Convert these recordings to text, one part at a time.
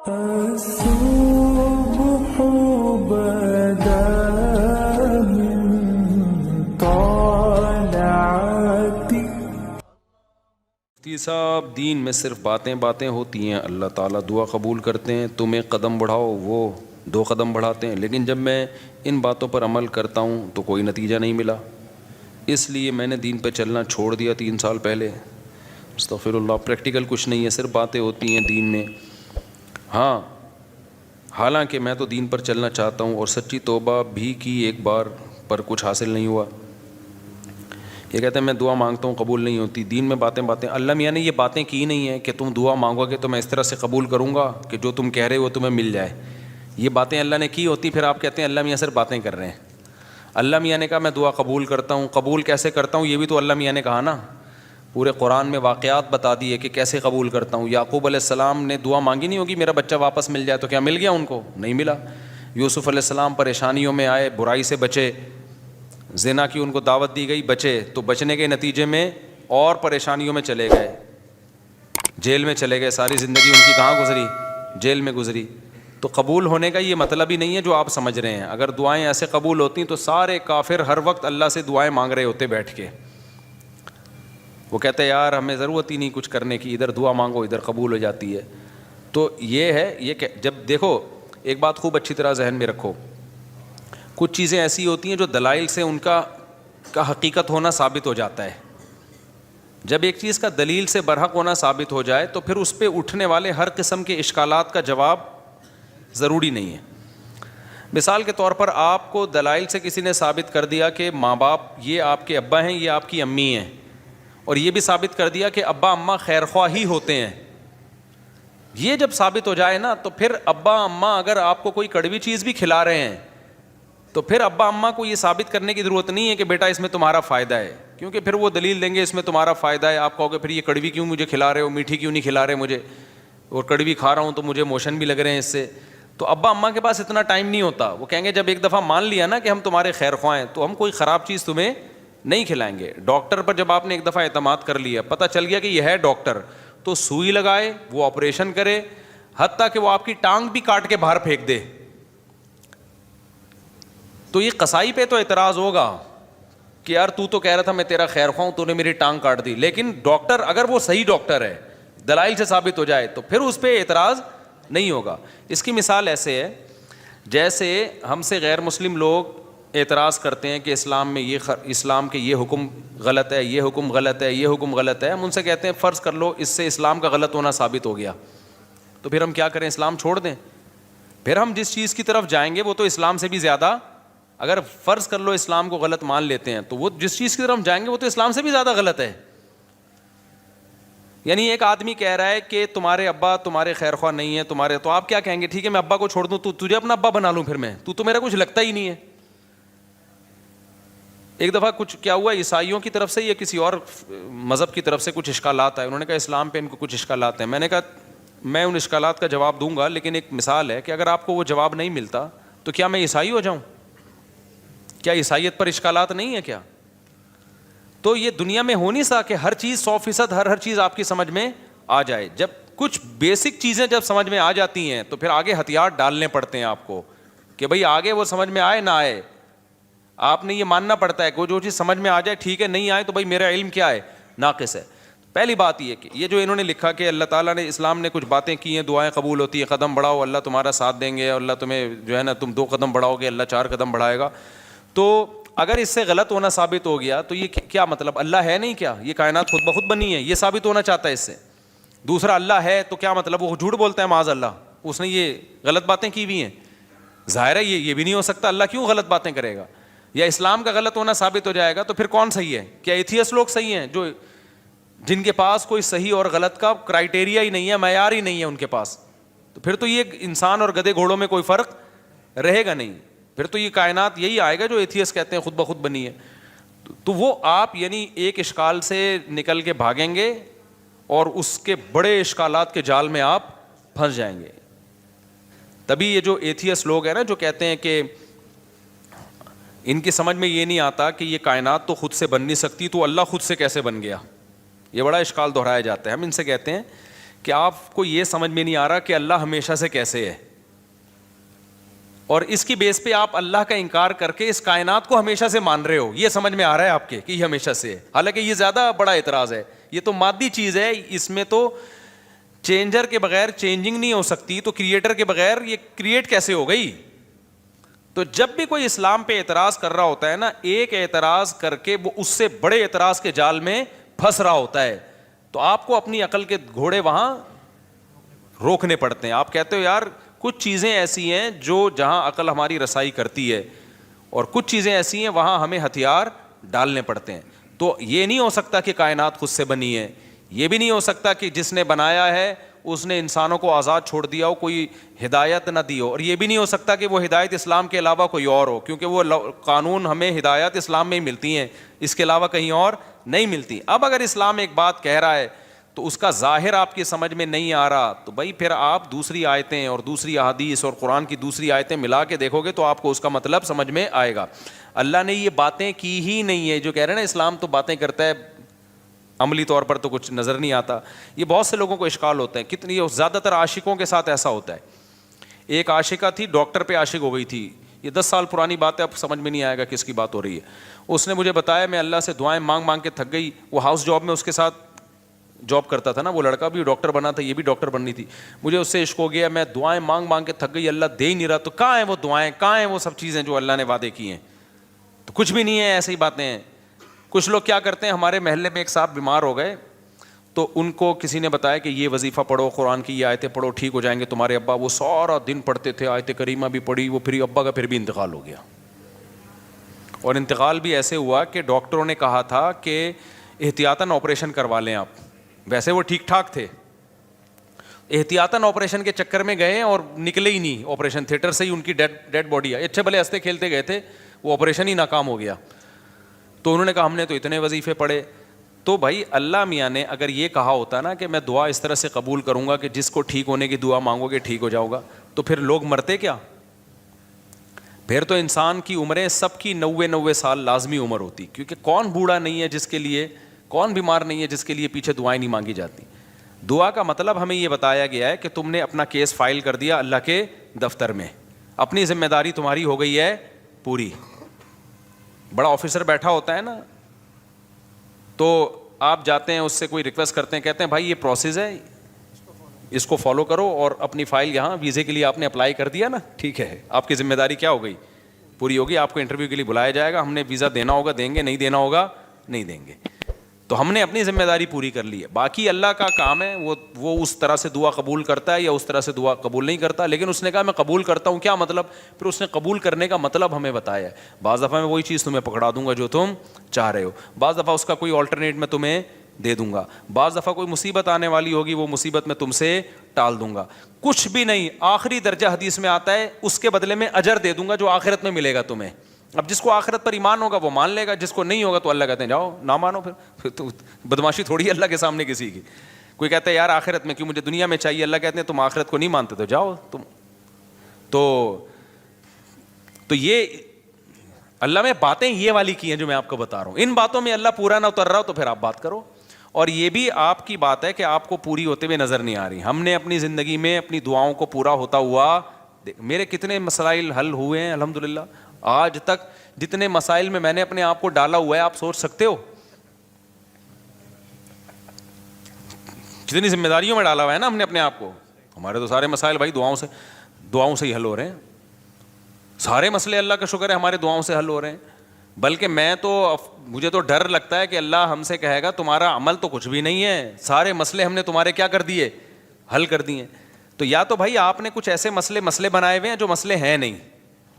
الصبح بدا من طالعتی. مفتی صاحب دین میں صرف باتیں ہوتی ہیں، اللہ تعالیٰ دعا قبول کرتے ہیں، تم ایک قدم بڑھاؤ وہ 2 قدم بڑھاتے ہیں، لیکن جب میں ان باتوں پر عمل کرتا ہوں تو کوئی نتیجہ نہیں ملا، اس لیے میں نے دین پہ چلنا چھوڑ دیا 3 سال پہلے. استغفر اللہ. پریکٹیکل کچھ نہیں ہے، صرف باتیں ہوتی ہیں دین میں. ہاں حالانکہ میں تو دین پر چلنا چاہتا ہوں اور سچی توبہ بھی کی ایک بار پر کچھ حاصل نہیں ہوا. یہ کہتے ہیں میں دعا مانگتا ہوں قبول نہیں ہوتی. دین میں باتیں اللہ میاں نے یہ باتیں کی نہیں ہیں کہ تم دعا مانگو گے تو میں اس طرح سے قبول کروں گا کہ جو تم کہہ رہے ہو تمہیں مل جائے. یہ باتیں اللہ نے کی ہوتی، پھر آپ کہتے ہیں اللہ میاں صرف باتیں کر رہے ہیں. اللہ میاں نے کہا میں دعا قبول کرتا ہوں، قبول کیسے کرتا ہوں یہ بھی تو اللہ میاں نے کہا نا. پورے قرآن میں واقعات بتا دیے کہ کیسے قبول کرتا ہوں. یعقوب علیہ السلام نے دعا مانگی نہیں ہوگی میرا بچہ واپس مل جائے، تو کیا مل گیا ان کو؟ نہیں ملا. یوسف علیہ السلام پریشانیوں میں آئے، برائی سے بچے، زنا کی ان کو دعوت دی گئی، بچے، تو بچنے کے نتیجے میں اور پریشانیوں میں چلے گئے، جیل میں چلے گئے. ساری زندگی ان کی کہاں گزری؟ جیل میں گزری. تو قبول ہونے کا یہ مطلب ہی نہیں ہے جو آپ سمجھ رہے ہیں. اگر دعائیں ایسے قبول ہوتی تو سارے کافر ہر وقت اللہ سے دعائیں مانگ رہے ہوتے بیٹھ کے. وہ کہتے ہیں یار ہمیں ضرورت ہی نہیں کچھ کرنے کی، ادھر دعا مانگو ادھر قبول ہو جاتی ہے. تو یہ ہے یہ کہ جب دیکھو ایک بات خوب اچھی طرح ذہن میں رکھو، کچھ چیزیں ایسی ہوتی ہیں جو دلائل سے ان کا حقیقت ہونا ثابت ہو جاتا ہے. جب ایک چیز کا دلیل سے برحق ہونا ثابت ہو جائے تو پھر اس پہ اٹھنے والے ہر قسم کے اشکالات کا جواب ضروری نہیں ہے. مثال کے طور پر آپ کو دلائل سے کسی نے ثابت کر دیا کہ ماں باپ یہ آپ کے ابا ہیں یہ آپ کی امی ہیں، اور یہ بھی ثابت کر دیا کہ ابا اماں خیر خواہ ہی ہوتے ہیں. یہ جب ثابت ہو جائے نا تو پھر ابا اماں اگر آپ کو کوئی کڑوی چیز بھی کھلا رہے ہیں تو پھر ابا اماں کو یہ ثابت کرنے کی ضرورت نہیں ہے کہ بیٹا اس میں تمہارا فائدہ ہے، کیونکہ پھر وہ دلیل دیں گے اس میں تمہارا فائدہ ہے. آپ کہو گے پھر یہ کڑوی کیوں مجھے کھلا رہے ہو، میٹھی کیوں نہیں کھلا رہے مجھے، اور کڑوی کھا رہا ہوں تو مجھے موشن بھی لگ رہے ہیں اس سے. تو ابا اماں کے پاس اتنا ٹائم نہیں ہوتا. وہ کہیں گے جب ایک دفعہ مان لیا نا کہ ہم تمہارے خیر خواہ ہیں تو ہم کوئی خراب چیز تمہیں نہیں کھلائیں گے. ڈاکٹر پر جب آپ نے ایک دفعہ اعتماد کر لیا، پتہ چل گیا کہ یہ ہے ڈاکٹر، تو سوئی لگائے، وہ آپریشن کرے، حتیٰ کہ وہ آپ کی ٹانگ بھی کاٹ کے باہر پھینک دے. تو یہ قصائی پہ تو اعتراض ہوگا کہ یار تو کہہ رہا تھا میں تیرا خیر خواہ ہوں، تو نے میری ٹانگ کاٹ دی. لیکن ڈاکٹر اگر وہ صحیح ڈاکٹر ہے، دلائل سے ثابت ہو جائے تو پھر اس پہ اعتراض نہیں ہوگا. اس کی مثال ایسے ہے جیسے ہم سے غیر مسلم لوگ اعتراض کرتے ہیں کہ اسلام میں اسلام کے یہ حکم غلط ہے، یہ حکم غلط ہے، یہ حکم غلط ہے. ہم ان سے کہتے ہیں فرض کر لو اس سے اسلام کا غلط ہونا ثابت ہو گیا، تو پھر ہم کیا کریں؟ اسلام چھوڑ دیں؟ پھر ہم جس چیز کی طرف جائیں گے وہ تو اسلام سے بھی زیادہ، اگر فرض کر لو اسلام کو غلط مان لیتے ہیں تو وہ جس چیز کی طرف جائیں گے وہ تو اسلام سے بھی زیادہ غلط ہے. یعنی ایک آدمی کہہ رہا ہے کہ تمہارے ابا تمہارے خیر خواہ نہیں ہے تمہارے، تو آپ کیا کہیں گے؟ ٹھیک ہے میں ابا کو چھوڑ دوں، تجھے اپنا ابا بنا لوں، پھر میں تو میرا کچھ لگتا ہی نہیں ہے. ایک دفعہ کچھ کیا ہوا، عیسائیوں کی طرف سے یا کسی اور مذہب کی طرف سے کچھ اشکالات آئے. انہوں نے کہا اسلام پہ ان کو کچھ اشکالات ہیں. میں نے کہا میں ان اشکالات کا جواب دوں گا، لیکن ایک مثال ہے کہ اگر آپ کو وہ جواب نہیں ملتا تو کیا میں عیسائی ہو جاؤں؟ کیا عیسائیت پر اشکالات نہیں ہے کیا؟ تو یہ دنیا میں ہو نہیں سکتا کہ ہر چیز 100% ہر چیز آپ کی سمجھ میں آ جائے. جب کچھ بیسک چیزیں جب سمجھ میں آ جاتی ہیں تو پھر آگے ہتھیار ڈالنے پڑتے ہیں آپ کو کہ بھئی آگے وہ سمجھ میں آئے نہ آئے، آپ نے یہ ماننا پڑتا ہے کہ جو چیز سمجھ میں آ جائے ٹھیک ہے، نہیں آئے تو بھئی میرا علم کیا ہے؟ ناقص ہے. پہلی بات یہ کہ یہ جو انہوں نے لکھا کہ اللہ تعالیٰ نے اسلام نے کچھ باتیں کی ہیں، دعائیں قبول ہوتی ہیں، قدم بڑھاؤ اللہ تمہارا ساتھ دیں گے، اور اللہ تمہیں جو ہے نا تم 2 قدم بڑھاؤ گے اللہ 4 قدم بڑھائے گا. تو اگر اس سے غلط ہونا ثابت ہو گیا تو یہ کیا مطلب؟ اللہ ہے نہیں کیا؟ یہ کائنات خود بخود بنی ہے، یہ ثابت ہونا چاہتا ہے اس سے. دوسرا اللہ ہے تو کیا مطلب؟ وہ جھوٹ بولتا ہے معاذ اللہ، اس نے یہ غلط باتیں کی ہوئی ہیں. ظاہر ہے یہ بھی نہیں ہو سکتا، اللہ کیوں غلط باتیں کرے گا؟ یا اسلام کا غلط ہونا ثابت ہو جائے گا تو پھر کون صحیح ہے؟ کیا ایتھیسٹ لوگ صحیح ہیں جن کے پاس کوئی صحیح اور غلط کا کرائٹیریا ہی نہیں ہے، معیار ہی نہیں ہے ان کے پاس؟ تو پھر تو یہ انسان اور گدھے گھوڑوں میں کوئی فرق رہے گا نہیں. پھر تو یہ کائنات یہی آئے گا جو ایتھیسٹ کہتے ہیں خود بخود بنی ہے. تو وہ آپ یعنی ایک اشکال سے نکل کے بھاگیں گے اور اس کے بڑے اشکالات کے جال میں آپ پھنس جائیں گے. تبھی یہ جو ایتھیسٹ لوگ ہیں نا جو کہتے ہیں کہ ان کی سمجھ میں یہ نہیں آتا کہ یہ کائنات تو خود سے بن نہیں سکتی تو اللہ خود سے کیسے بن گیا، یہ بڑا اشکال دہرایا جاتا ہے. ہم ان سے کہتے ہیں کہ آپ کو یہ سمجھ میں نہیں آ رہا کہ اللہ ہمیشہ سے کیسے ہے، اور اس کی بیس پہ آپ اللہ کا انکار کر کے اس کائنات کو ہمیشہ سے مان رہے ہو، یہ سمجھ میں آ رہا ہے آپ کے کہ یہ ہمیشہ سے ہے، حالانکہ یہ زیادہ بڑا اعتراض ہے، یہ تو مادی چیز ہے، اس میں تو چینجر کے بغیر چینجنگ نہیں ہو سکتی، تو کریٹر کے بغیر یہ کریٹ کیسے ہو گئی؟ تو جب بھی کوئی اسلام پہ اعتراض کر رہا ہوتا ہے نا، ایک اعتراض کر کے وہ اس سے بڑے اعتراض کے جال میں پھنس رہا ہوتا ہے، تو آپ کو اپنی عقل کے گھوڑے وہاں روکنے پڑتے ہیں. آپ کہتے ہو یار کچھ چیزیں ایسی ہیں جو جہاں عقل ہماری رسائی کرتی ہے اور کچھ چیزیں ایسی ہیں وہاں ہمیں ہتھیار ڈالنے پڑتے ہیں. تو یہ نہیں ہو سکتا کہ کائنات خود سے بنی ہے, یہ بھی نہیں ہو سکتا کہ جس نے بنایا ہے اس نے انسانوں کو آزاد چھوڑ دیا ہو, کوئی ہدایت نہ دی ہو, اور یہ بھی نہیں ہو سکتا کہ وہ ہدایت اسلام کے علاوہ کوئی اور ہو, کیونکہ وہ قانون ہمیں ہدایت اسلام میں ہی ملتی ہیں, اس کے علاوہ کہیں اور نہیں ملتی. اب اگر اسلام ایک بات کہہ رہا ہے تو اس کا ظاہر آپ کی سمجھ میں نہیں آ رہا, تو بھائی پھر آپ دوسری آیتیں اور دوسری احادیث اور قرآن کی دوسری آیتیں ملا کے دیکھو گے تو آپ کو اس کا مطلب سمجھ میں آئے گا. اللہ نے یہ باتیں کی ہی نہیں ہے, جو کہہ رہے ہیں نا اسلام تو باتیں کرتا ہے, عملی طور پر تو کچھ نظر نہیں آتا. یہ بہت سے لوگوں کو اشکال ہوتا ہے, کتنی زیادہ تر عاشقوں کے ساتھ ایسا ہوتا ہے. ایک عاشقہ تھی, ڈاکٹر پہ عاشق ہو گئی تھی, یہ 10 سال پرانی بات ہے, اب سمجھ میں نہیں آئے گا کس کی بات ہو رہی ہے. اس نے مجھے بتایا, میں اللہ سے دعائیں مانگ مانگ کے تھک گئی. وہ ہاؤس جاب میں اس کے ساتھ جاب کرتا تھا نا, وہ لڑکا بھی ڈاکٹر بنا تھا, یہ بھی ڈاکٹر بننی تھی. مجھے اس سے عشق ہو گیا, میں دعائیں مانگ مانگ کے تھک گئی, اللہ دے ہی نہیں رہا. تو کہاں ہیں وہ دعائیں, کہاں ہیں وہ سب چیزیں جو اللہ نے وعدے کی ہیں؟ تو کچھ بھی نہیں ہے, ایسی ہی باتیں ہیں. کچھ لوگ کیا کرتے ہیں, ہمارے محلے میں ایک صاحب بیمار ہو گئے تو ان کو کسی نے بتایا کہ یہ وظیفہ پڑھو, قرآن کی یہ آیتیں پڑھو, ٹھیک ہو جائیں گے تمہارے ابا. وہ سارا دن پڑھتے تھے, آیت کریمہ بھی پڑھی, وہ پھر ابا کا پھر بھی انتقال ہو گیا. اور انتقال بھی ایسے ہوا کہ ڈاکٹروں نے کہا تھا کہ احتیاطاً آپریشن کروا لیں آپ. ویسے وہ ٹھیک ٹھاک تھے, احتیاطاً آپریشن کے چکر میں گئے اور نکلے ہی نہیں آپریشن تھیٹر سے ہی, ان کی ڈیڈ باڈی ہے. اچھے بھلے ہنستے کھیلتے گئے تھے, وہ آپریشن ہی ناکام ہو گیا. تو انہوں نے کہا ہم نے تو اتنے وظیفے پڑھے. تو بھائی اللہ میاں نے اگر یہ کہا ہوتا نا کہ میں دعا اس طرح سے قبول کروں گا کہ جس کو ٹھیک ہونے کی دعا مانگو گے ٹھیک ہو جاؤ گا, تو پھر لوگ مرتے کیا؟ پھر تو انسان کی عمریں سب کی 90 سال لازمی عمر ہوتی, کیونکہ کون بوڑھا نہیں ہے جس کے لیے, کون بیمار نہیں ہے جس کے لیے پیچھے دعائیں نہیں مانگی جاتی. دعا کا مطلب ہمیں یہ بتایا گیا ہے کہ تم نے اپنا کیس فائل کر دیا اللہ کے دفتر میں, اپنی ذمہ داری تمہاری ہو گئی ہے پوری. بڑا آفیسر بیٹھا ہوتا ہے نا, تو آپ جاتے ہیں اس سے کوئی ریکویسٹ کرتے ہیں, کہتے ہیں بھائی یہ پروسیس ہے, اس کو فالو کرو, اور اپنی فائل یہاں ویزے کے لیے آپ نے اپلائی کر دیا نا, ٹھیک ہے, آپ کی ذمہ داری کیا ہو گئی, پوری ہوگی. آپ کو انٹرویو کے لیے بلایا جائے گا, ہم نے ویزا دینا ہوگا دیں گے, نہیں دینا ہوگا نہیں دیں گے. تو ہم نے اپنی ذمہ داری پوری کر لی ہے. باقی اللہ کا کام ہے, وہ اس طرح سے دعا قبول کرتا ہے یا اس طرح سے دعا قبول نہیں کرتا. لیکن اس نے کہا میں قبول کرتا ہوں, کیا مطلب؟ پھر اس نے قبول کرنے کا مطلب ہمیں بتایا ہے. بعض دفعہ میں وہی چیز تمہیں پکڑا دوں گا جو تم چاہ رہے ہو, بعض دفعہ اس کا کوئی آلٹرنیٹ میں تمہیں دے دوں گا, بعض دفعہ کوئی مصیبت آنے والی ہوگی وہ مصیبت میں تم سے ٹال دوں گا. کچھ بھی نہیں, آخری درجہ حدیث میں آتا ہے اس کے بدلے میں اجر دے دوں گا جو آخرت میں ملے گا تمہیں. اب جس کو آخرت پر ایمان ہوگا وہ مان لے گا, جس کو نہیں ہوگا تو اللہ کہتے ہیں جاؤ نہ مانو. پھر تو بدماشی تھوڑی ہے اللہ کے سامنے کسی کی. کوئی کہتا ہے یار آخرت میں کیوں, مجھے دنیا میں چاہیے, اللہ کہتے ہیں تم آخرت کو نہیں مانتے تو جاؤ تم. تو یہ اللہ میں باتیں یہ والی کی ہیں جو میں آپ کو بتا رہا ہوں. ان باتوں میں اللہ پورا نہ اتر رہا ہو تو پھر آپ بات کرو. اور یہ بھی آپ کی بات ہے کہ آپ کو پوری ہوتے ہوئے نظر نہیں آ رہی. ہم نے اپنی زندگی میں اپنی دعاؤں کو پورا ہوتا ہوا, میرے کتنے مسائل حل ہوئے ہیں الحمدللہ. آج تک جتنے مسائل میں نے اپنے آپ کو ڈالا ہوا ہے آپ سوچ سکتے ہو, جتنی ذمہ داریوں میں ڈالا ہوا ہے نا ہم نے اپنے آپ کو. ہمارے تو سارے مسائل بھائی دعاؤں سے ہی حل ہو رہے ہیں. سارے مسئلے اللہ کا شکر ہے ہمارے دعاؤں سے حل ہو رہے ہیں. بلکہ مجھے تو ڈر لگتا ہے کہ اللہ ہم سے کہے گا تمہارا عمل تو کچھ بھی نہیں ہے, سارے مسئلے ہم نے تمہارے کیا کر دیے, حل کر دیے. تو یا تو بھائی آپ نے کچھ ایسے مسئلے بنائے ہوئے ہیں جو مسئلے ہیں نہیں,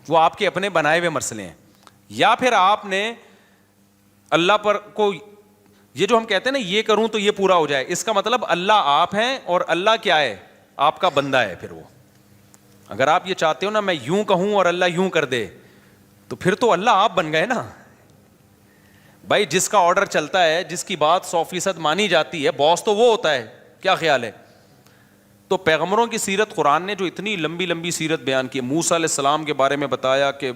وہ آپ کے اپنے بنائے ہوئے مسئلے ہیں, یا پھر آپ نے اللہ پر کو یہ جو ہم کہتے ہیں نا یہ کروں تو یہ پورا ہو جائے, اس کا مطلب اللہ آپ ہیں اور اللہ کیا ہے, آپ کا بندہ ہے. پھر وہ اگر آپ یہ چاہتے ہو نا میں یوں کہوں اور اللہ یوں کر دے, تو پھر تو اللہ آپ بن گئے نا بھائی. جس کا آرڈر چلتا ہے, جس کی بات 100% مانی جاتی ہے, باس تو وہ ہوتا ہے. کیا خیال ہے؟ تو پیغمبروں کی سیرت قرآن نے جو اتنی لمبی لمبی سیرت بیان کی، موسیٰ علیہ السلام کے بارے میں بتایا کہ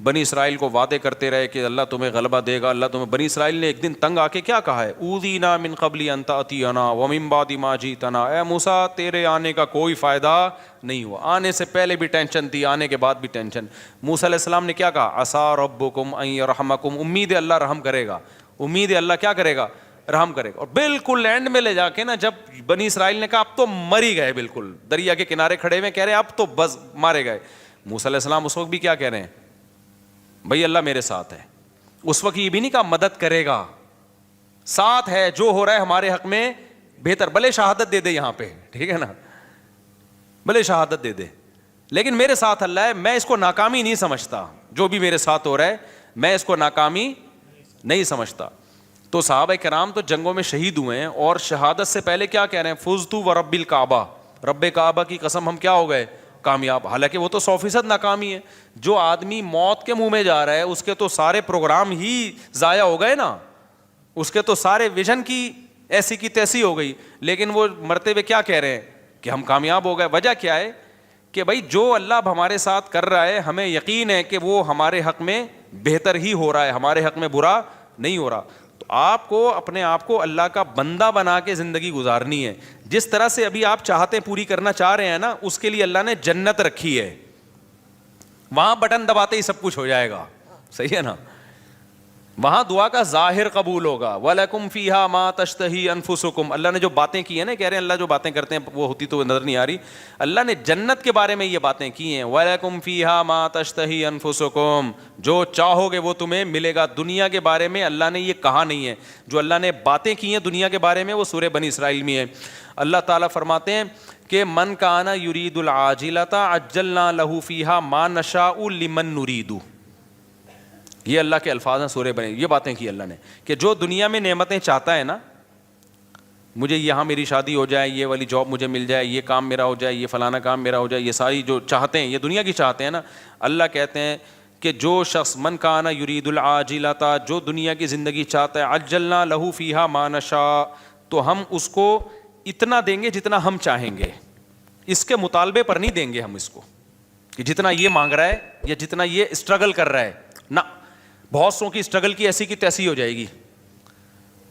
بنی اسرائیل کو وعدے کرتے رہے کہ اللہ تمہیں غلبہ دے گا، اللہ تمہیں، بنی اسرائیل نے ایک دن تنگ آ کے کیا کہا ہے، اوذینا من قبل ان تأتینا ومن بعد ما جئتنا، اے موسیٰ تیرے آنے کا کوئی فائدہ نہیں ہوا، آنے سے پہلے بھی ٹینشن تھی، آنے کے بعد بھی ٹینشن۔ موسیٰ علیہ السلام نے کیا کہا، عسیٰ ربکم ان یرحمکم، امید ہے اللہ رحم کرے گا، امید ہے اللہ کیا کرے گا، رحم کرے گا۔ اور بالکل اینڈ میں لے جا کے نا، جب بنی اسرائیل نے کہا اب تو مر ہی گئے، بالکل دریا کے کنارے کھڑے ہوئے کہہ رہے ہیں اب تو بس مارے گئے، موسیٰ علیہ السلام اس وقت بھی کیا کہہ رہے ہیں، بھائی اللہ میرے ساتھ ہے۔ اس وقت یہ بھی نہیں کہا مدد کرے گا، ساتھ ہے، جو ہو رہا ہے ہمارے حق میں بہتر، بھلے شہادت دے دے یہاں پہ، ٹھیک ہے نا، بھلے شہادت دے دے، لیکن میرے ساتھ اللہ ہے، میں اس کو ناکامی نہیں سمجھتا، جو بھی میرے ساتھ ہو رہا ہے میں اس کو ناکامی نہیں سمجھتا۔ تو صحابہ کرام تو جنگوں میں شہید ہوئے ہیں، اور شہادت سے پہلے کیا کہہ رہے ہیں، فزت ورب الکعبہ، رب کعبہ کی قسم ہم کیا ہو گئے، کامیاب۔ حالانکہ وہ تو 100% ناکامی ہے، جو آدمی موت کے منہ میں جا رہا ہے اس کے تو سارے پروگرام ہی ضائع ہو گئے نا، اس کے تو سارے ویژن کی ایسی کی تیسی ہو گئی، لیکن وہ مرتے ہوئے کیا کہہ رہے ہیں کہ ہم کامیاب ہو گئے۔ وجہ کیا ہے کہ بھائی جو اللہ اب ہمارے ساتھ کر رہا ہے ہمیں یقین ہے کہ وہ ہمارے حق میں بہتر ہی ہو رہا ہے، ہمارے حق میں برا نہیں ہو رہا۔ تو آپ کو اپنے آپ کو اللہ کا بندہ بنا کے زندگی گزارنی ہے، جس طرح سے ابھی آپ چاہتے پوری کرنا چاہ رہے ہیں نا، اس کے لیے اللہ نے جنت رکھی ہے، وہاں بٹن دباتے ہی سب کچھ ہو جائے گا، صحیح ہے نا، وہاں دعا کا ظاہر قبول ہوگا۔ وَلَكُمْ فِيهَا مَا تَشْتَهِي أَنفُسُكُمْ، اللہ نے جو باتیں کی ہیں نا، کہہ رہے ہیں اللہ جو باتیں کرتے ہیں وہ ہوتی تو نظر نہیں آ رہی، اللہ نے جنت کے بارے میں یہ باتیں کی ہیں، وَلَكُمْ فِيهَا مَا تَشْتَهِي أَنفُسُكُمْ، جو چاہو گے وہ تمہیں ملے گا۔ دنیا کے بارے میں اللہ نے یہ کہا نہیں ہے، جو اللہ نے باتیں کی ہیں دنیا کے بارے میں وہ سورہ بنی اسرائیل میں ہے۔ اللہ تعالیٰ فرماتے ہیں کہ من کان یرید العاجلۃ عجلنا لہ فیہا ما نشاء لمن نرید، یہ اللہ کے الفاظ ہیں سورہ بنی، یہ باتیں کی اللہ نے کہ جو دنیا میں نعمتیں چاہتا ہے نا، مجھے یہاں میری شادی ہو جائے، یہ والی جاب مجھے مل جائے، یہ کام میرا ہو جائے، یہ فلانا کام میرا ہو جائے، یہ ساری جو چاہتے ہیں یہ دنیا کی چاہتے ہیں نا، اللہ کہتے ہیں کہ جو شخص من کان یرید العاجلۃ، جو دنیا کی زندگی چاہتا ہے، عجلنا لہ فیہا ما نشاء، تو ہم اس کو اتنا دیں گے جتنا ہم چاہیں گے، اس کے مطالبے پر نہیں دیں گے ہم اس کو کہ جتنا یہ مانگ رہا ہے یا جتنا یہ اسٹرگل کر رہا ہے، نہ، بہت سو کی اسٹرگل کی ایسی کی تیسی ہو جائے گی۔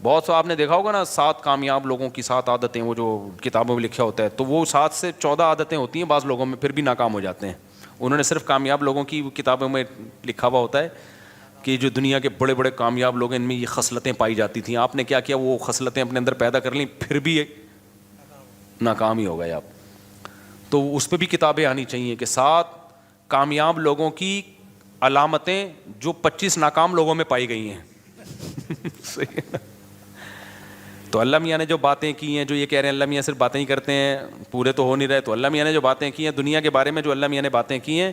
بہت سو آپ نے دیکھا ہوگا نا، 7 کامیاب لوگوں کی 7 عادتیں، وہ جو کتابوں میں لکھا ہوتا ہے، تو وہ 7 سے 14 عادتیں ہوتی ہیں بعض لوگوں میں، پھر بھی ناکام ہو جاتے ہیں۔ انہوں نے صرف کامیاب لوگوں کی کتابوں میں لکھا ہوا ہوتا ہے کہ جو دنیا کے بڑے بڑے کامیاب لوگ ہیں ان میں یہ خصلتیں پائی جاتی تھیں، آپ نے کیا کیا، وہ خصلتیں اپنے اندر پیدا کر لیں، پھر بھی ناکام ہی ہو گئے آپ۔ تو اس پہ بھی کتابیں آنی چاہیے کہ 7 کامیاب لوگوں کی علامتیں جو 25 ناکام لوگوں میں پائی گئی ہیں۔ تو اللہ میاں نے جو باتیں کی ہیں، جو یہ کہہ رہے ہیں اللہ میاں صرف باتیں ہی کرتے ہیں، پورے تو ہو نہیں رہے، تو اللہ میاں نے جو باتیں کی ہیں دنیا کے بارے میں، جو اللہ میاں نے باتیں کی ہیں،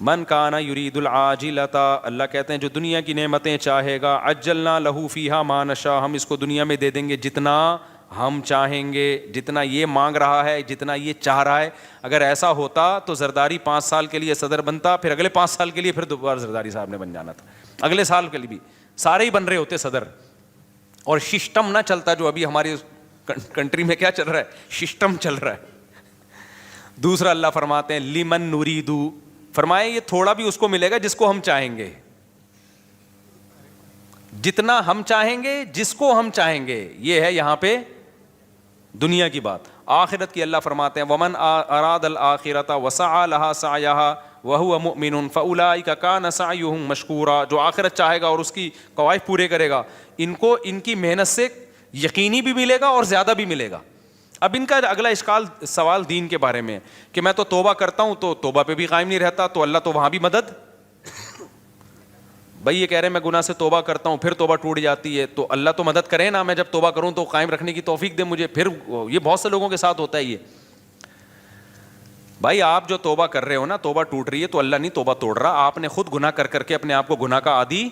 من کان یرید العاجلۃ، اللہ کہتے ہیں جو دنیا کی نعمتیں چاہے گا، عجلنا لہ فیہا ما نشاء، ہم اس کو دنیا میں دے دیں گے جتنا ہم چاہیں گے، جتنا یہ مانگ رہا ہے، جتنا یہ چاہ رہا ہے۔ اگر ایسا ہوتا تو زرداری 5 سال کے لیے صدر بنتا، پھر اگلے 5 سال کے لیے پھر دوبارہ زرداری صاحب نے بن جانا تھا، اگلے سال کے لیے بھی سارے ہی بن رہے ہوتے صدر، اور سسٹم نہ چلتا جو ابھی ہماری کنٹری میں کیا چل رہا ہے، سسٹم چل رہا ہے۔ دوسرا اللہ فرماتے ہیں لمن نریدو، فرمائے یہ تھوڑا بھی اس کو ملے گا جس کو ہم چاہیں گے، جتنا ہم چاہیں گے، جس کو ہم چاہیں گے، یہ ہے یہاں پہ دنیا کی بات۔ آخرت کی اللہ فرماتے ہیں ومن اراد الآخرۃ وسعى لها سعيها وهو مؤمن فاولئك كان سعيهم مشکورا، جو آخرت چاہے گا اور اس کی قواعد پورے کرے گا، ان کو ان کی محنت سے یقینی بھی ملے گا اور زیادہ بھی ملے گا۔ اب ان کا اگلا سوال دین کے بارے میں کہ میں تو توبہ کرتا ہوں تو توبہ پہ بھی قائم نہیں رہتا، تو اللہ تو وہاں بھی مدد، بھائی یہ کہہ رہے ہیں میں گناہ سے توبہ کرتا ہوں پھر توبہ ٹوٹ جاتی ہے، تو اللہ تو مدد کرے نا، میں جب توبہ کروں تو قائم رکھنے کی توفیق دے مجھے۔ پھر یہ بہت سے لوگوں کے ساتھ ہوتا ہے یہ، بھائی آپ جو توبہ کر رہے ہو نا، توبہ ٹوٹ رہی ہے تو اللہ نہیں توبہ توڑ رہا، آپ نے خود گناہ کر کر کے اپنے آپ کو گناہ کا عادی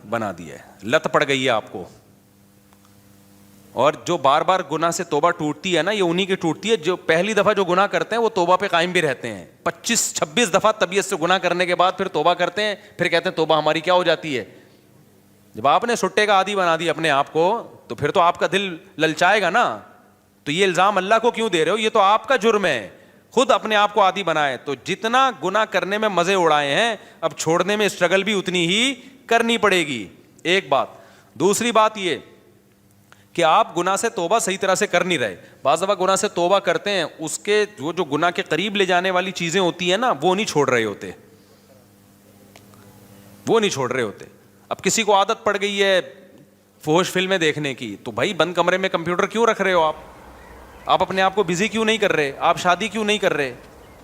بنا دیا ہے، لت پڑ گئی ہے آپ کو۔ اور جو بار بار گناہ سے توبہ ٹوٹتی ہے نا، یہ انہی کی ٹوٹتی ہے جو پہلی دفعہ جو گناہ کرتے ہیں وہ توبہ پہ قائم بھی رہتے ہیں، 25-26 دفعہ طبیعت سے گناہ کرنے کے بعد پھر توبہ کرتے ہیں، پھر کہتے ہیں توبہ ہماری کیا ہو جاتی ہے۔ جب آپ نے سٹے کا عادی بنا دیا اپنے آپ کو تو پھر تو آپ کا دل للچائے گا نا، تو یہ الزام اللہ کو کیوں دے رہے ہو، یہ تو آپ کا جرم ہے۔ خود اپنے آپ کو عادی بنائے. تو جتنا گناہ کرنے میں مزے اڑائے ہیں, اب چھوڑنے میں اسٹرگل بھی اتنی ہی کرنی پڑے گی. ایک بات. دوسری بات یہ کہ آپ گناہ سے توبہ صحیح طرح سے کر نہیں رہے. بعض دفعہ گناہ سے توبہ کرتے ہیں, اس کے وہ جو گناہ کے قریب لے جانے والی چیزیں ہوتی ہیں نا, وہ نہیں چھوڑ رہے ہوتے, وہ نہیں چھوڑ رہے ہوتے. اب کسی کو عادت پڑ گئی ہے فحش فلمیں دیکھنے کی, تو بھائی بند کمرے میں کمپیوٹر کیوں رکھ رہے ہو آپ اپنے آپ کو بزی کیوں نہیں کر رہے, آپ شادی کیوں نہیں کر رہے؟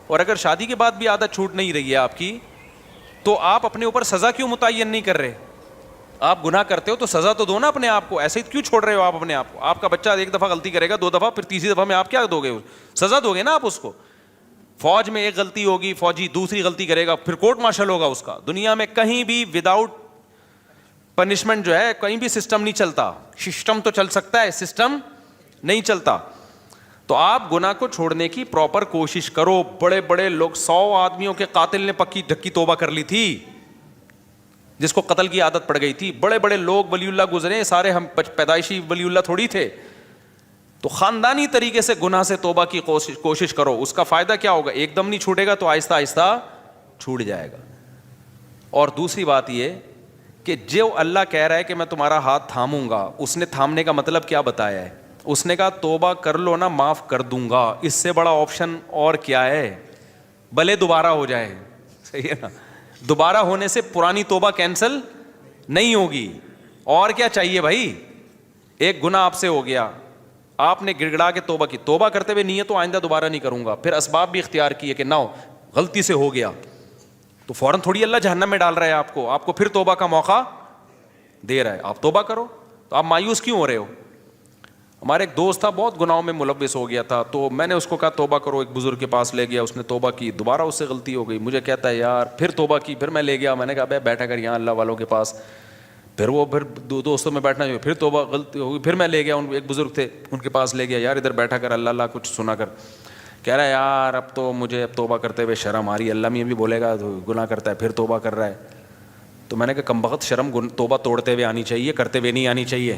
اور اگر شادی کے بعد بھی عادت چھوٹ نہیں رہی ہے آپ کی, تو آپ اپنے اوپر سزا کیوں متعین نہیں کر رہے؟ آپ گناہ کرتے ہو تو سزا تو دو نا اپنے آپ کو, ایسے ہی کیوں چھوڑ رہے ہو آپ اپنے آپ کو؟ آپ کا بچہ ایک دفعہ غلطی کرے گا, 2 دفعہ, پھر تیسری دفعہ میں آپ کیا دو گے؟ سزا دو گے نا آپ اس کو. فوج میں ایک غلطی ہوگی, فوجی دوسری غلطی کرے گا, پھر کورٹ مارشل ہوگا اس کا. دنیا میں کہیں بھی وداؤٹ پنشمنٹ جو ہے کہیں بھی سسٹم نہیں چلتا. سسٹم تو چل سکتا ہے, سسٹم نہیں چلتا. تو آپ گناہ کو چھوڑنے کی پراپر کوشش کرو. بڑے بڑے لوگ, 100 آدمیوں کے قاتل نے پکی ڈھکی توبہ کر لی تھی, جس کو قتل کی عادت پڑ گئی تھی. بڑے بڑے لوگ ولی اللہ گزرے, سارے ہم پیدائشی ولی اللہ تھوڑی تھے. تو خاندانی طریقے سے گناہ سے توبہ کی کوشش کرو. اس کا فائدہ کیا ہوگا؟ ایک دم نہیں چھوٹے گا تو آہستہ آہستہ چھوٹ جائے گا. اور دوسری بات یہ کہ جو اللہ کہہ رہا ہے کہ میں تمہارا ہاتھ تھاموں گا, اس نے تھامنے کا مطلب کیا بتایا ہے؟ اس نے کہا توبہ کر لو نا, معاف کر دوں گا. اس سے بڑا آپشن اور کیا ہے؟ بھلے دوبارہ ہو جائے, صحیح ہے نا. دوبارہ ہونے سے پرانی توبہ کینسل نہیں ہوگی. اور کیا چاہیے بھائی؟ ایک گناہ آپ سے ہو گیا, آپ نے گڑ گڑا کے توبہ کی, توبہ کرتے ہوئے نیت تو آئندہ دوبارہ نہیں کروں گا, پھر اسباب بھی اختیار کیے کہ نہ ہو, غلطی سے ہو گیا, تو فوراً تھوڑی اللہ جہنم میں ڈال رہا ہے آپ کو پھر توبہ کا موقع دے رہا ہے. آپ توبہ کرو. تو آپ مایوس کیوں ہو رہے ہو؟ ہمارے ایک دوست تھا, بہت گناہوں میں ملوث ہو گیا تھا, تو میں نے اس کو کہا توبہ کرو. ایک بزرگ کے پاس لے گیا, اس نے توبہ کی, دوبارہ اس سے غلطی ہو گئی. مجھے کہتا ہے یار پھر توبہ کی, پھر میں لے گیا, میں نے کہا بھائی بیٹھا کر یہاں اللہ والوں کے پاس, پھر وہ پھر دوستوں میں بیٹھنا جو, پھر توبہ غلطی ہو گئی, پھر میں لے گیا, ایک بزرگ تھے ان کے پاس لے گیا, یار ادھر بیٹھا کر اللہ اللہ کچھ سنا کر. کہہ رہا ہے یار اب تو مجھے اب توبہ کرتے ہوئے شرم آ رہی ہے, اللہ میاں بھی بولے گا گناہ کرتا ہے پھر توبہ کر رہا ہے. تو میں نے کہا کم بخت شرم توبہ توڑتے ہوئے آنی چاہیے, کرتے ہوئے نہیں آنی چاہیے.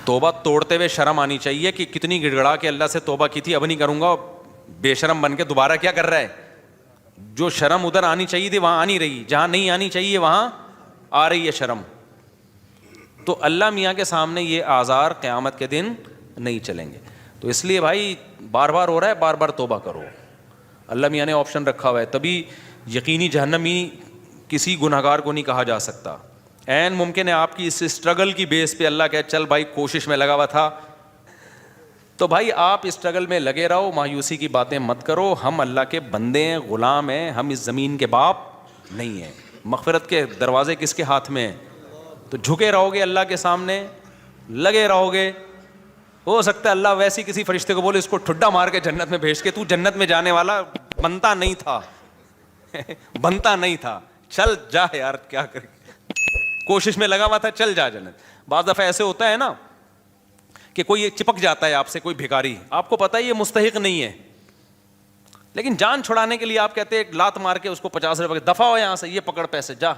توبہ توڑتے ہوئے شرم آنی چاہیے کہ کتنی گڑ گڑا کے اللہ سے توبہ کی تھی, اب نہیں کروں گا. بے شرم بن کے دوبارہ کیا کر رہا ہے؟ جو شرم ادھر آنی چاہیے تھی وہاں آنی رہی, جہاں نہیں آنی چاہیے وہاں آ رہی ہے شرم. تو اللہ میاں کے سامنے یہ آزار قیامت کے دن نہیں چلیں گے. تو اس لیے بھائی بار بار ہو رہا ہے, بار بار توبہ کرو. اللہ میاں نے آپشن رکھا ہوا ہے, تبھی یقینی جہنمی کسی گنہگار کو نہیں کہا جا سکتا. عین ممکن ہے آپ کی اس اسٹرگل کی بیس پہ اللہ کہے چل بھائی کوشش میں لگا ہوا تھا, تو بھائی آپ اسٹرگل میں لگے رہو, مایوسی کی باتیں مت کرو. ہم اللہ کے بندے ہیں, غلام ہیں, ہم اس زمین کے باپ نہیں ہیں. مغفرت کے دروازے کس کے ہاتھ میں ہیں؟ تو جھکے رہو گے اللہ کے سامنے, لگے رہو گے. ہو سکتا ہے اللہ ویسی کسی فرشتے کو بولے اس کو ٹھڈا مار کے جنت میں بھیج کے, تو جنت میں جانے والا بنتا نہیں تھا بنتا نہیں تھا, چل جا یار کیا کرے, کوشش میں لگا ہوا تھا, چل جا جنت. بعض دفعہ ایسے ہوتا ہے نا کہ کوئی چپک جاتا ہے آپ سے, کوئی بھکاری, آپ کو پتہ ہے یہ مستحق نہیں ہے, لیکن جان چھڑانے کے لیے آپ کہتے ہیں ایک لات مار کے اس کو 50 روپے دفع ہو یہاں سے, یہ پکڑ پیسے جا.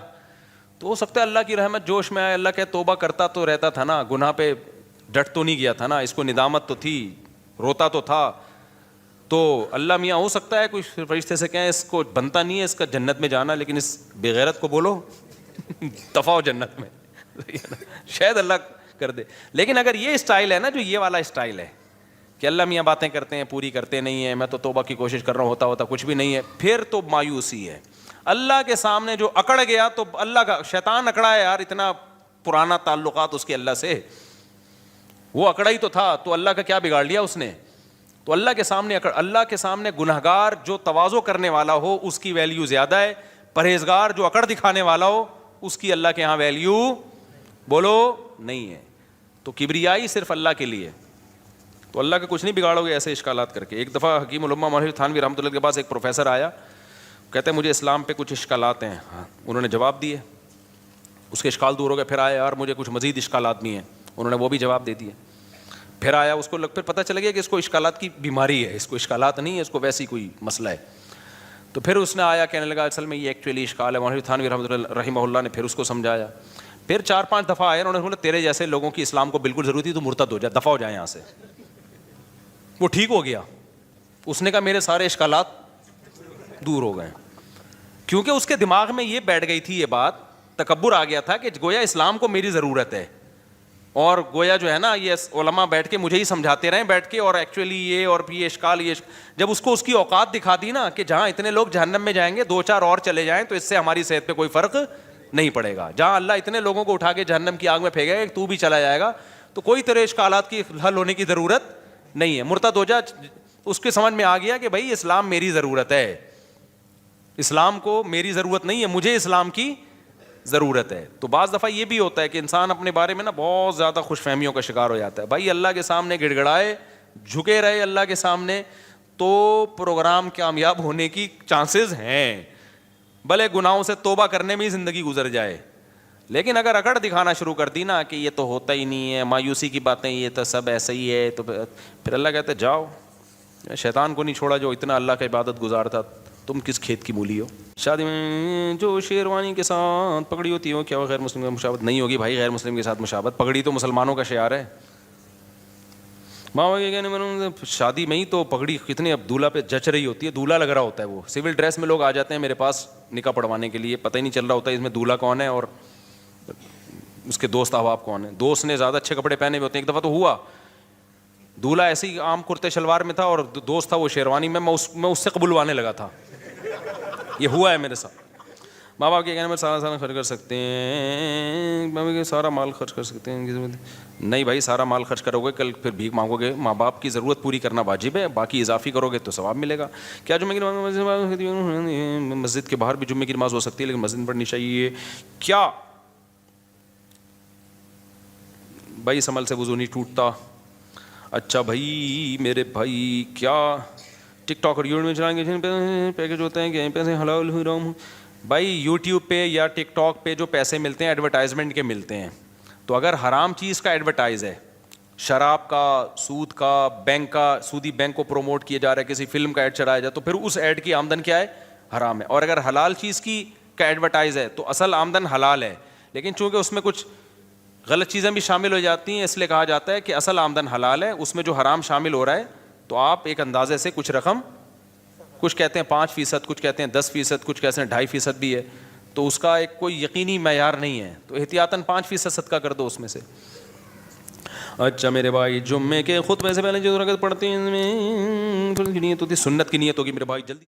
تو ہو سکتا ہے اللہ کی رحمت جوش میں آئے, اللہ کہ توبہ کرتا تو رہتا تھا نا, گناہ پہ ڈٹ تو نہیں گیا تھا نا, اس کو ندامت تو تھی, روتا تو تھا. تو اللہ میاں ہو سکتا ہے کوئی فرشتے سے کہیں اس کو بنتا نہیں ہے اس کا جنت میں جانا, لیکن اس بے غیرت کو بولو دفع ہو جنت میں, شاید اللہ کر دے. لیکن اگر یہ اسٹائل ہے نا, جو یہ والا اسٹائل ہے کہ اللہ میاں باتیں کرتے ہیں پوری کرتے نہیں ہیں, میں تو توبہ کی کوشش کر رہا ہوں, ہوتا کچھ بھی نہیں ہے, پھر تو مایوسی ہے. اللہ کے سامنے جو اکڑ گیا تو اللہ کا شیطان اکڑا ہے یار, اتنا پرانا تعلقات اس کے اللہ سے, وہ اکڑا ہی تو تھا, تو اللہ کا کیا بگاڑ لیا اس نے. تو اللہ کے سامنے اللہ کے سامنے گنہگار جو تواضع کرنے والا ہو اس کی ویلیو زیادہ ہے, پرہیزگار جو اکڑ دکھانے والا ہو اس کی اللہ کے ہاں ویلیو بولو نہیں ہے. تو کبریائی صرف اللہ کے لیے, تو اللہ کا کچھ نہیں بگاڑو گے ایسے اشکالات کر کے. ایک دفعہ حکیم الامہ مولانا تھانوی رحمۃ اللہ کے پاس ایک پروفیسر آیا, کہتے ہیں مجھے اسلام پہ کچھ اشکالات ہیں. انہوں نے جواب دیے, اس کے اشکال دور ہو گئے. پھر آیا یار مجھے کچھ مزید اشکالات بھی ہیں, انہوں نے وہ بھی جواب دے دیے. پھر آیا, اس کو پھر پتہ چل گیا کہ اس کو اشکالات کی بیماری ہے, اس کو اشکالات نہیں ہے, اس کو ویسی کوئی مسئلہ ہے. تو پھر اس نے آیا کہنے لگا اصل میں یہ ایکچولی اشکال ہے. مولانا تھانوی رحمہ اللہ نے پھر اس کو سمجھایا. پھر 4-5 دفعہ آئے, انہوں نے بولا تیرے جیسے لوگوں کی اسلام کو بالکل ضرورت تھی, تو مرتد ہو جا, دفع ہو جائے یہاں سے. وہ ٹھیک ہو گیا. اس نے کہا میرے سارے اشکالات دور ہو گئے, کیونکہ اس کے دماغ میں یہ بیٹھ گئی تھی, یہ بات تکبر آ گیا تھا کہ گویا اسلام کو میری ضرورت ہے, اور گویا جو ہے نا یہ علماء بیٹھ کے مجھے ہی سمجھاتے رہیں بیٹھ کے, اور ایکچولی یہ اور یہ اشکال یہ جب اس کو اس کی اوقات دکھا دی نا کہ جہاں اتنے لوگ جہنم میں جائیں گے 2-4 اور چلے جائیں تو اس سے ہماری صحت پہ کوئی فرق نہیں پڑے گا, جہاں اللہ اتنے لوگوں کو اٹھا کے جہنم کی آگ میں پھینکے گا تو بھی چلا جائے گا, تو کوئی تیرے اشکالات کی حل ہونے کی ضرورت نہیں ہے. مرتد ہو جا. اس کے سمجھ میں آ گیا کہ بھائی اسلام میری ضرورت ہے, اسلام کو میری ضرورت نہیں ہے, مجھے اسلام کی ضرورت ہے. تو بعض دفعہ یہ بھی ہوتا ہے کہ انسان اپنے بارے میں نا بہت زیادہ خوش فہمیوں کا شکار ہو جاتا ہے. بھائی اللہ کے سامنے گڑ گڑائے, جھکے رہے اللہ کے سامنے, تو پروگرام کامیاب ہونے کی چانسز ہیں, بھلے گناہوں سے توبہ کرنے میں ہی زندگی گزر جائے. لیکن اگر اکڑ دکھانا شروع کر دی نا کہ یہ تو ہوتا ہی نہیں ہے, مایوسی کی باتیں, یہ تو سب ایسا ہی ہے, تو پھر اللہ کہتے ہیں جاؤ, شیطان کو نہیں چھوڑا جو اتنا اللہ کا عبادت گزار تھا, تم کس کھیت کی مولی ہو. شادی میں جو شیروانی کے ساتھ پگڑی ہوتی ہے کیا وہ غیر مسلم کے مشابہت نہیں ہوگی؟ بھائی غیر مسلم کے ساتھ مشابہت, پگڑی تو مسلمانوں کا شعار ہے. ماں کے کہنے شادی میں ہی تو پگڑی کتنے اب دولہا پہ جچ رہی ہوتی ہے, دولہا لگ رہا ہوتا ہے, وہ سول ڈریس میں لوگ آ جاتے ہیں میرے پاس نکاح پڑھوانے کے لیے, پتہ ہی نہیں چل رہا ہوتا ہے اس میں دولہا کون ہے اور اس کے دوست احباب کون ہیں. دوست نے زیادہ اچھے کپڑے پہنے ہوئے ہوتے ہیں. ایک دفعہ تو ہوا, دولہا ایسے ہی عام کرتے شلوار میں تھا اور دوست تھا وہ شیروانی میں, میں اس سے قبولوانے لگا تھا. یہ ہوا ہے میرے ساتھ. ماں باپ کے کہنے میں سارا خرچ کر سکتے ہیں, سارا مال خرچ کر سکتے ہیں. نہیں بھائی, سارا مال خرچ کرو گے کل پھر بھیک مانگو گے. ماں باپ کی ضرورت پوری کرنا واجب ہے, باقی اضافی کرو گے تو ثواب ملے گا. کیا جمعے کی نماز مسجد کے باہر بھی جمعے کی نماز ہو سکتی ہے لیکن مسجد میں پڑھنی چاہیے کیا؟ بھائی اس عمل سے وضو نہیں ٹوٹتا. اچھا بھائی میرے بھائی, کیا ٹک ٹاک اور یوٹیوب میں چلائیں گے پیکج ہوتے ہیں کہ پیسے حلال حرام؟ بھائی یوٹیوب پہ یا ٹک ٹاک پہ جو پیسے ملتے ہیں ایڈورٹائزمنٹ کے ملتے ہیں, تو اگر حرام چیز کا ایڈورٹائز ہے, شراب کا, سود کا, بینک کا, سودی بینک کو پروموٹ کیا جا رہا ہے, کسی فلم کا ایڈ چلایا جائے, تو پھر اس ایڈ کی آمدن کیا ہے؟ حرام ہے. اور اگر حلال چیز کی کا ایڈورٹائز ہے تو اصل آمدن حلال ہے, لیکن چونکہ اس میں کچھ غلط چیزیں بھی شامل ہو جاتی ہیں اس لیے کہا جاتا ہے کہ اصل آمدن حلال ہے, اس میں جو حرام شامل ہو رہا ہے تو آپ ایک اندازے سے کچھ رقم, کچھ کہتے ہیں 5%, کچھ کہتے ہیں 10%, کچھ کہتے ہیں 2.5% بھی ہے, تو اس کا ایک کوئی یقینی معیار نہیں ہے, تو احتیاطاً 5% صدقہ کر دو اس میں سے. اچھا میرے بھائی, جمعے کے خطبے سے پہلے جو رکعت پڑھتے ہیں نیت ہوتی ہے, سنت کی نیت ہوگی میرے بھائی, جلدی